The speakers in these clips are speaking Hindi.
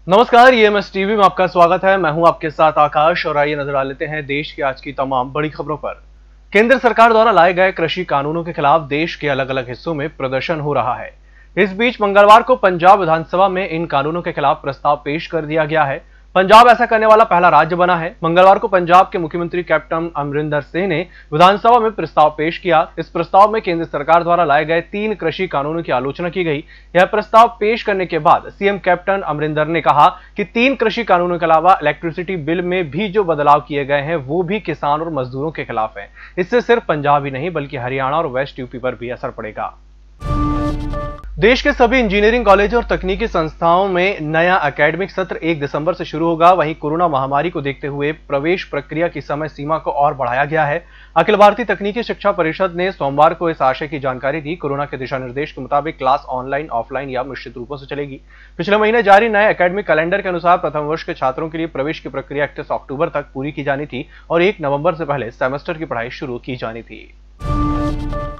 नमस्कार, ईएमएस टीवी में आपका स्वागत है। मैं हूं आपके साथ आकाश और आइए नजर डाल लेते हैं देश की आज की तमाम बड़ी खबरों पर। केंद्र सरकार द्वारा लाए गए कृषि कानूनों के खिलाफ देश के अलग अलग हिस्सों में प्रदर्शन हो रहा है। इस बीच मंगलवार को पंजाब विधानसभा में इन कानूनों के खिलाफ प्रस्ताव पेश कर दिया गया है। पंजाब ऐसा करने वाला पहला राज्य बना है। मंगलवार को पंजाब के मुख्यमंत्री कैप्टन अमरिंदर सिंह ने विधानसभा में प्रस्ताव पेश किया। इस प्रस्ताव में केंद्र सरकार द्वारा लाए गए 3 कृषि कानूनों की आलोचना की गई। यह प्रस्ताव पेश करने के बाद सीएम कैप्टन अमरिंदर ने कहा कि 3 कृषि कानूनों के अलावा इलेक्ट्रिसिटी बिल में भी जो बदलाव किए गए हैं वो भी किसान और मजदूरों के खिलाफ है। इससे सिर्फ पंजाब ही नहीं बल्कि हरियाणा और वेस्ट यूपी पर भी असर पड़ेगा। देश के सभी इंजीनियरिंग कॉलेज और तकनीकी संस्थाओं में नया एकेडमिक सत्र 1 दिसंबर से शुरू होगा। वहीं कोरोना महामारी को देखते हुए प्रवेश प्रक्रिया की समय सीमा को और बढ़ाया गया है। अखिल भारतीय तकनीकी शिक्षा परिषद ने सोमवार को इस आशय की जानकारी दी। कोरोना के दिशा निर्देश के मुताबिक क्लास ऑनलाइन, ऑफलाइन या मिश्रित रूपों से चलेगी। पिछले महीने जारी नए एकेडमिक कैलेंडर के अनुसार प्रथम वर्ष के छात्रों के लिए प्रवेश की प्रक्रिया 31 अक्टूबर तक पूरी की जानी थी और 1 नवंबर से पहले सेमेस्टर की पढ़ाई शुरू की जानी थी।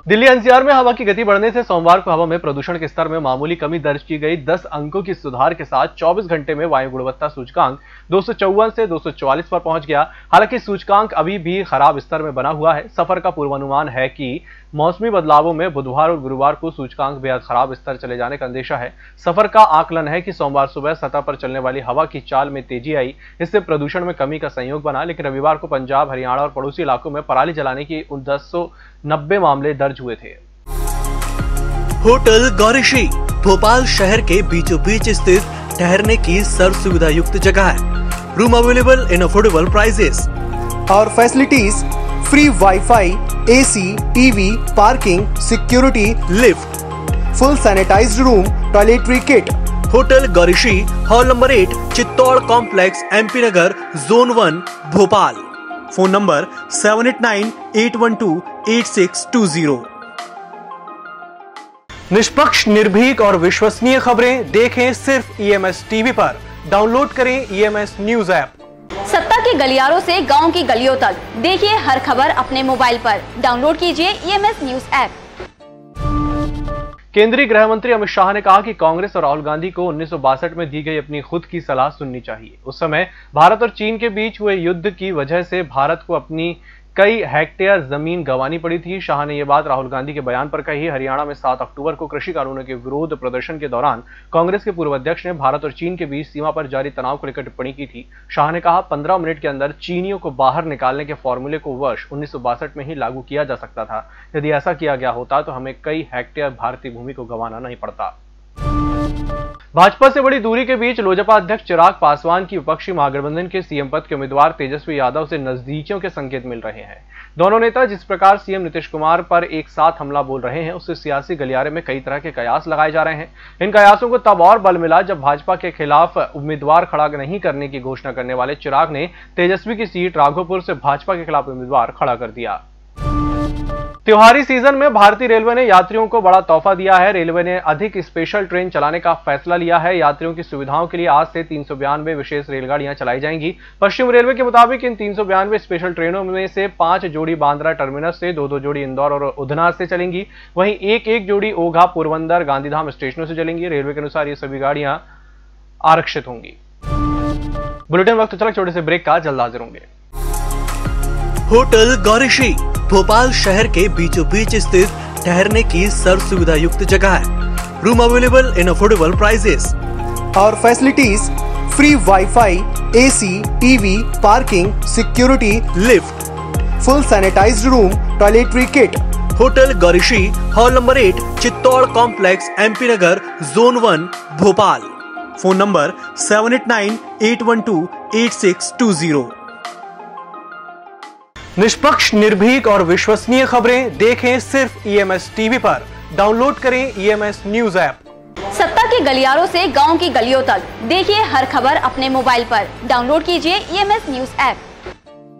दिल्ली एनसीआर में हवा की गति बढ़ने से सोमवार को हवा में प्रदूषण के स्तर में मामूली कमी दर्ज की गई। 10 अंकों की सुधार के साथ 24 घंटे में वायु गुणवत्ता सूचकांक 254 से 244 पर पहुंच गया। हालांकि सूचकांक अभी भी खराब स्तर में बना हुआ है। सफर का पूर्वानुमान है कि मौसमी बदलावों में बुधवार और गुरुवार को सूचकांक बेहद खराब स्तर चले जाने का अंदेशा है। सफर का आकलन है कि सोमवार सुबह सतह पर चलने वाली हवा की चाल में तेजी आई, इससे प्रदूषण में कमी का संयोग बना। लेकिन रविवार को पंजाब, हरियाणा और पड़ोसी इलाकों में पराली जलाने की 1090 मामले दर्ज हुए थे। होटल गौरीश्री भोपाल शहर के बीचों बीच स्थित ठहरने की सर्व सुविधा युक्त जगह है। Room available in affordable prices और facilities free wifi, AC, TV, parking, security, lift, full sanitised room, toiletry kit. Hotel Gaurishri, hall number 8, Chittor complex, MP Nagar, zone 1, Bhopal. Phone number 7898128620। निष्पक्ष, निर्भीक और विश्वसनीय खबरें देखें सिर्फ ईएमएस टीवी पर। डाउनलोड करें ईएमएस न्यूज ऐप। सत्ता के गलियारों से गांव की गलियों तक देखिए हर खबर अपने मोबाइल पर। डाउनलोड कीजिए ईएमएस न्यूज ऐप। केंद्रीय गृह मंत्री अमित शाह ने कहा कि कांग्रेस और राहुल गांधी को 1962 में दी गई अपनी खुद की सलाह सुननी चाहिए। उस समय भारत और चीन के बीच हुए युद्ध की वजह से भारत को अपनी कई हेक्टेयर जमीन गंवानी पड़ी थी। शाह ने यह बात राहुल गांधी के बयान पर कही। हरियाणा में 7 अक्टूबर को कृषि कानूनों के विरोध प्रदर्शन के दौरान कांग्रेस के पूर्व अध्यक्ष ने भारत और चीन के बीच सीमा पर जारी तनाव को लेकर टिप्पणी की थी। शाह ने कहा, 15 मिनट के अंदर चीनियों को बाहर निकालने के फॉर्मूले को वर्ष 1962 में ही लागू किया जा सकता था। यदि ऐसा किया गया होता तो हमें कई हेक्टेयर भारतीय भूमि को गंवाना नहीं पड़ता। भाजपा से बड़ी दूरी के बीच लोजपा अध्यक्ष चिराग पासवान की विपक्षी महागठबंधन के सीएम पद के उम्मीदवार तेजस्वी यादव से नजदीकियों के संकेत मिल रहे हैं। दोनों नेता जिस प्रकार सीएम नीतीश कुमार पर एक साथ हमला बोल रहे हैं, उससे सियासी गलियारे में कई तरह के कयास लगाए जा रहे हैं। इन कयासों को तब और बल मिला जब भाजपा के खिलाफ उम्मीदवार खड़ा नहीं करने की घोषणा करने वाले चिराग ने तेजस्वी की सीट राघोपुर से भाजपा के खिलाफ उम्मीदवार खड़ा कर दिया। त्योहारी सीजन में भारतीय रेलवे ने यात्रियों को बड़ा तोहफा दिया है। रेलवे ने अधिक स्पेशल ट्रेन चलाने का फैसला लिया है। यात्रियों की सुविधाओं के लिए आज से 392 विशेष रेलगाड़ियां चलाई जाएंगी। पश्चिम रेलवे के मुताबिक इन 392 स्पेशल ट्रेनों में से 5 जोड़ी बांद्रा टर्मिनस से, 2 जोड़ी इंदौर और उधना से चलेंगी। वहीं एक जोड़ी ओघा, पोरबंदर, गांधीधाम स्टेशनों से चलेंगी। रेलवे के अनुसार ये सभी गाड़ियां आरक्षित होंगी। बुलेटिन वक्त चला, छोटे से ब्रेक का, जल्द हाजिर होंगे। होटल गौरीश्री भोपाल शहर के बीचों बीच स्थित ठहरने की सर्व सुविधा युक्त जगह है। Room available in affordable prices और facilities free wifi, AC, TV, parking, security, lift, full sanitised room, toiletry kit. Hotel Gaurishri, hall number 8, Chittor complex, MP Nagar, zone 1, Bhopal. Phone number 7898128620। निष्पक्ष, निर्भीक और विश्वसनीय खबरें देखें सिर्फ ईएमएस टीवी पर। डाउनलोड करें ईएमएस न्यूज ऐप। सत्ता के गलियारों से गांव की गलियों तक देखिए हर खबर अपने मोबाइल पर। डाउनलोड कीजिए ईएमएस न्यूज ऐप।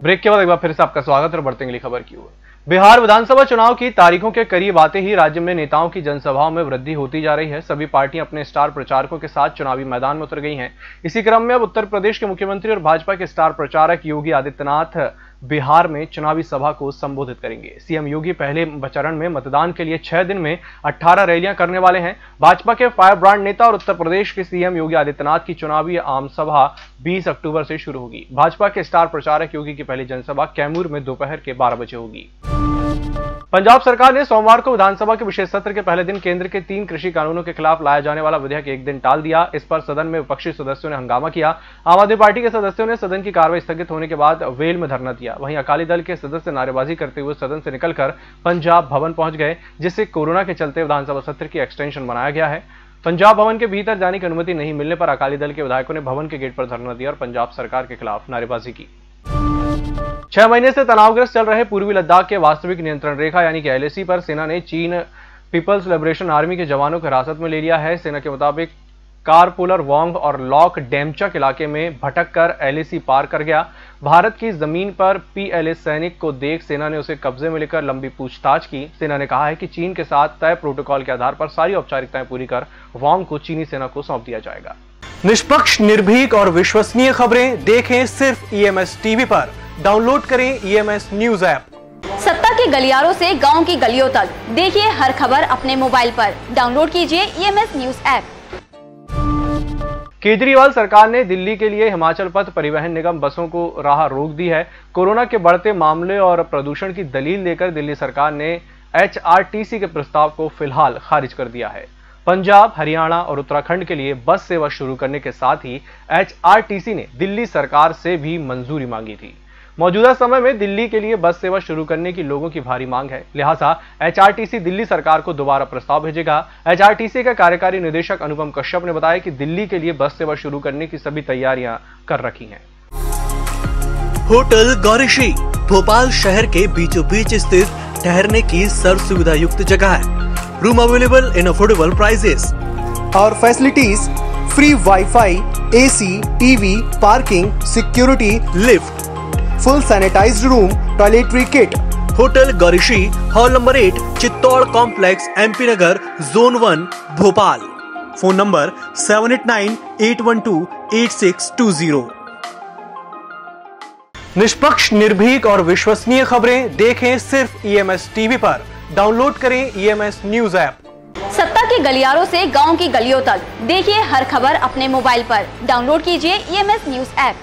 ब्रेक के बाद एक बार फिर से आपका स्वागत और बढ़ते अगली खबर की ओर। बिहार विधानसभा चुनाव की तारीखों के करीब आते ही राज्य में नेताओं की जनसभाओं में वृद्धि होती जा रही है। सभी पार्टियां अपने स्टार प्रचारकों के साथ चुनावी मैदान में उतर गई हैं। इसी क्रम में अब उत्तर प्रदेश के मुख्यमंत्री और भाजपा के स्टार प्रचारक योगी आदित्यनाथ बिहार में चुनावी सभा को संबोधित करेंगे। सीएम योगी पहले चरण में मतदान के लिए 6 दिन में 18 रैलियां करने वाले हैं। भाजपा के फायर ब्रांड नेता और उत्तर प्रदेश के सीएम योगी आदित्यनाथ की चुनावी आम सभा 20 अक्टूबर से शुरू होगी। भाजपा के स्टार प्रचारक योगी की पहली जनसभा कैमूर में दोपहर के 12 बजे होगी। पंजाब सरकार ने सोमवार को विधानसभा के विशेष सत्र के पहले दिन केंद्र के 3 कृषि कानूनों के खिलाफ लाया जाने वाला विधेयक एक दिन टाल दिया। इस पर सदन में विपक्षी सदस्यों ने हंगामा किया। आम आदमी पार्टी के सदस्यों ने सदन की कार्रवाई स्थगित होने के बाद वेल में धरना दिया। वहीं अकाली दल के सदस्य नारेबाजी करते हुए सदन से निकलकर पंजाब भवन पहुंच गए, जिससे कोरोना के चलते विधानसभा सत्र की एक्सटेंशन बनाया गया है। पंजाब भवन के भीतर जाने की अनुमति नहीं मिलने पर अकाली दल के विधायकों ने भवन के गेट पर धरना दिया और पंजाब सरकार के खिलाफ नारेबाजी की। 6 महीने से तनावग्रस्त चल रहे पूर्वी लद्दाख के वास्तविक नियंत्रण रेखा यानी कि LAC पर सेना ने चीन पीपल्स लिबरेशन आर्मी के जवानों को हिरासत में ले लिया है। सेना के मुताबिक कारपोलर वोंग और लॉक डेमचक इलाके में भटक कर LAC पार कर गया। भारत की जमीन पर PLA सैनिक को देख सेना ने उसे कब्जे में लेकर लंबी पूछताछ की। सेना ने कहा है कि चीन के साथ तय प्रोटोकॉल के आधार पर सारी औपचारिकताएं पूरी कर वोंग को चीनी सेना को सौंप दिया जाएगा। निष्पक्ष, निर्भीक और विश्वसनीय खबरें देखें सिर्फ EMS टीवी पर। डाउनलोड करें EMS न्यूज ऐप। सत्ता के गलियारों से गांव की गलियों तक देखिए हर खबर अपने मोबाइल पर। डाउनलोड कीजिए EMS न्यूज ऐप। केजरीवाल सरकार ने दिल्ली के लिए हिमाचल पथ परिवहन निगम बसों को राह रोक दी है। कोरोना के बढ़ते मामले और प्रदूषण की दलील देकर दिल्ली सरकार ने HRTC के प्रस्ताव को फिलहाल खारिज कर दिया है। पंजाब, हरियाणा और उत्तराखंड के लिए बस सेवा शुरू करने के साथ ही HRTC ने दिल्ली सरकार से भी मंजूरी मांगी थी। मौजूदा समय में दिल्ली के लिए बस सेवा शुरू करने की लोगों की भारी मांग है, लिहाजा HRTC दिल्ली सरकार को दोबारा प्रस्ताव भेजेगा। HRTC का कार्यकारी निदेशक अनुपम कश्यप ने बताया कि दिल्ली के लिए बस सेवा शुरू करने की सभी तैयारियां कर रखी हैं। होटल गौरीशी भोपाल शहर के बीचों बीच स्थित ठहरने की सर्व सुविधा युक्त जगह है। Room available in affordable prices और facilities free wifi, AC, TV, parking, security, lift, full sanitised room, toiletry kit. Hotel Gaurishi, hall number 8, Chittor complex, MP Nagar, zone 1, Bhopal. Phone number 7898128620। निष्पक्ष, निर्भीक और विश्वसनीय खबरें देखें सिर्फ EMS टीवी पर। डाउनलोड करें EMS न्यूज ऐप। सत्ता के गलियारों से गांव की गलियों तक देखिए हर खबर अपने मोबाइल पर। डाउनलोड कीजिए EMS न्यूज ऐप।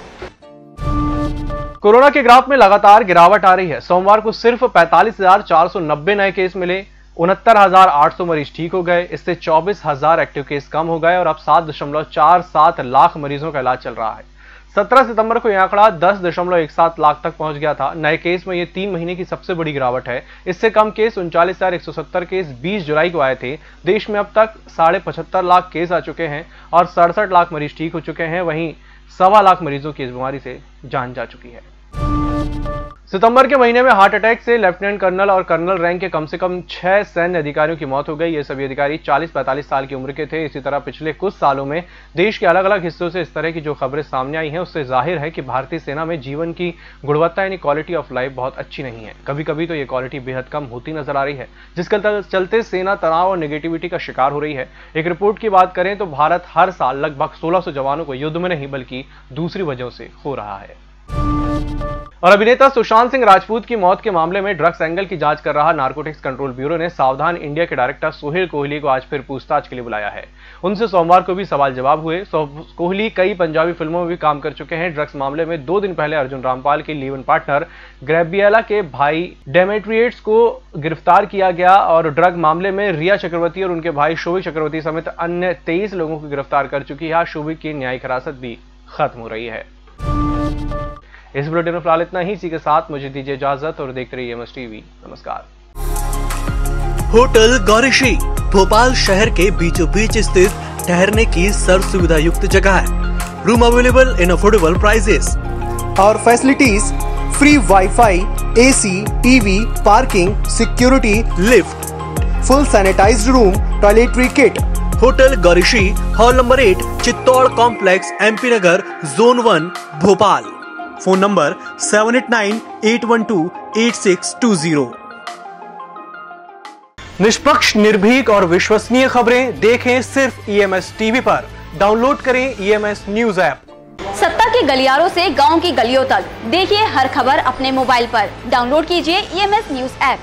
कोरोना के ग्राफ में लगातार गिरावट आ रही है। सोमवार को सिर्फ 45,490 नए केस मिले, 69,800 मरीज ठीक हो गए। इससे 24,000 एक्टिव केस कम हो गए और अब 7.47 लाख मरीजों का इलाज चल रहा है। 17 सितंबर को यह आंकड़ा 10.17 लाख तक पहुंच गया था। नए केस में यह 3 महीने की सबसे बड़ी गिरावट है। इससे कम केस 39,170 केस 20 जुलाई को आए थे। देश में अब तक 75.5 लाख केस आ चुके हैं और 67 लाख मरीज ठीक हो चुके हैं। वहीं 1.25 लाख मरीजों की इस बीमारी से जान जा चुकी है। सितंबर के महीने में हार्ट अटैक से लेफ्टिनेंट कर्नल और कर्नल रैंक के कम से कम 6 सैन्य अधिकारियों की मौत हो गई। ये सभी अधिकारी 40-45 साल की उम्र के थे। इसी तरह पिछले कुछ सालों में देश के अलग अलग हिस्सों से इस तरह की जो खबरें सामने आई हैं, उससे जाहिर है कि भारतीय सेना में जीवन की गुणवत्ता यानी क्वालिटी ऑफ लाइफ बहुत अच्छी नहीं है। कभी कभी तो ये क्वालिटी बेहद कम होती नजर आ रही है, जिसके चलते सेना तनाव और नेगेटिविटी का शिकार हो रही है। एक रिपोर्ट की बात करें तो भारत हर साल लगभग 1600 जवानों को युद्ध में नहीं बल्कि दूसरी वजहों से खो रहा है। और अभिनेता सुशांत सिंह राजपूत की मौत के मामले में ड्रग्स एंगल की जांच कर रहा नारकोटिक्स कंट्रोल ब्यूरो ने सावधान इंडिया के डायरेक्टर सोहेल कोहली को आज फिर पूछताछ के लिए बुलाया है। उनसे सोमवार को भी सवाल जवाब हुए। कोहली कई पंजाबी फिल्मों में भी काम कर चुके हैं। ड्रग्स मामले में 2 दिन पहले अर्जुन रामपाल के लीव इन पार्टनर ग्रेबियला के भाई डेमेट्रिएट्स को गिरफ्तार किया गया और ड्रग मामले में रिया चक्रवर्ती और उनके भाई शोभिक चक्रवर्ती समेत अन्य 23 लोगों को गिरफ्तार कर चुकी है। शोभिक की न्यायिक हिरासत भी खत्म हो रही है। इस बुलेटिन में फिलहाल इतना ही। इसी के साथ मुझे दीजिए इजाजत और देखते रहिए EMS टीवी। नमस्कार। होटल गौरीशी भोपाल शहर के बीचों बीच स्थित ठहरने की सर्व सुविधा युक्त जगह है। Room available in affordable prices और facilities free wifi, AC, TV, parking, security, lift, full sanitised room, toiletry kit. Hotel Gaurishi, hall number 8, Chittor complex, MP Nagar, zone 1, Bhopal. Phone number 7898128620। निष्पक्ष, निर्भीक और विश्वसनीय खबरें देखें सिर्फ EMS टीवी पर। डाउनलोड करें EMS न्यूज ऐप। सत्ता के गलियारों से गांव की गलियों तक, देखिए हर खबर अपने मोबाइल पर। डाउनलोड कीजिए EMS न्यूज ऐप।